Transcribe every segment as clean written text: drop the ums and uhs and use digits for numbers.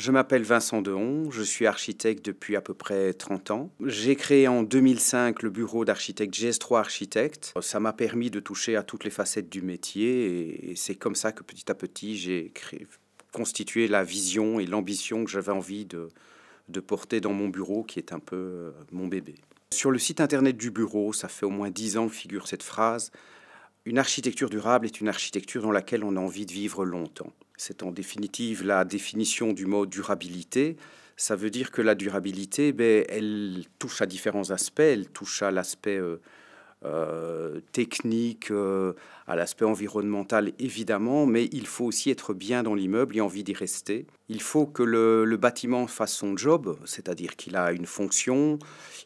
Je m'appelle Vincent Dehon, je suis architecte depuis à peu près 30 ans. J'ai créé en 2005 le bureau d'architecte GS3 Architecte. Ça m'a permis de toucher à toutes les facettes du métier et c'est comme ça que petit à petit j'ai constitué la vision et l'ambition que j'avais envie de porter dans mon bureau qui est un peu mon bébé. Sur le site internet du bureau, ça fait au moins 10 ans que figure cette phrase. Une architecture durable est une architecture dans laquelle on a envie de vivre longtemps. C'est en définitive la définition du mot durabilité. Ça veut dire que la durabilité, elle touche à différents aspects. Elle touche à l'aspect technique, à l'aspect environnemental évidemment, mais il faut aussi être bien dans l'immeuble et envie d'y rester. Il faut que le bâtiment fasse son job, c'est-à-dire qu'il a une fonction,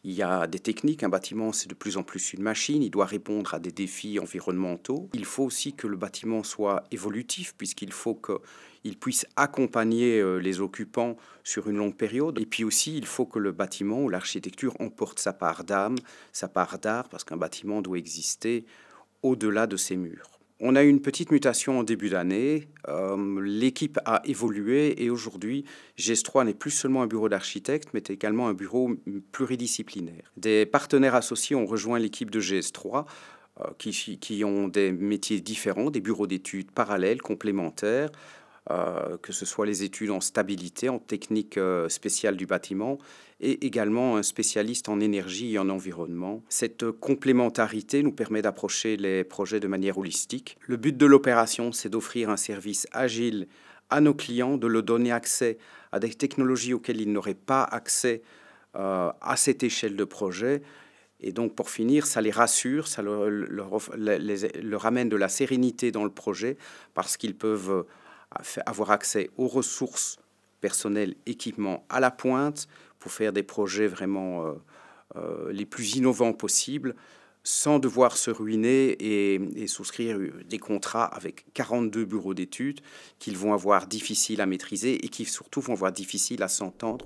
il y a des techniques, un bâtiment c'est de plus en plus une machine, il doit répondre à des défis environnementaux. Il faut aussi que le bâtiment soit évolutif puisqu'il faut qu'il puisse accompagner les occupants sur une longue période. Et puis aussi, il faut que le bâtiment ou l'architecture emporte sa part d'âme, sa part d'art, parce qu'un bâtiment doit exister au-delà de ses murs. On a eu une petite mutation en début d'année, l'équipe a évolué et aujourd'hui, GS3 n'est plus seulement un bureau d'architecte, mais également un bureau pluridisciplinaire. Des partenaires associés ont rejoint l'équipe de GS3 qui ont des métiers différents, des bureaux d'études parallèles, complémentaires, que ce soit les études en stabilité, en technique spéciale du bâtiment, et également un spécialiste en énergie et en environnement. Cette complémentarité nous permet d'approcher les projets de manière holistique. Le but de l'opération, c'est d'offrir un service agile à nos clients, de leur donner accès à des technologies auxquelles ils n'auraient pas accès à cette échelle de projet. Et donc, pour finir, ça les rassure, ça leur amène de la sérénité dans le projet parce qu'ils peuvent avoir accès aux ressources personnelles, équipements à la pointe pour faire des projets vraiment les plus innovants possibles sans devoir se ruiner et souscrire des contrats avec 42 bureaux d'études qu'ils vont avoir difficiles à maîtriser et qui surtout vont avoir difficile à s'entendre.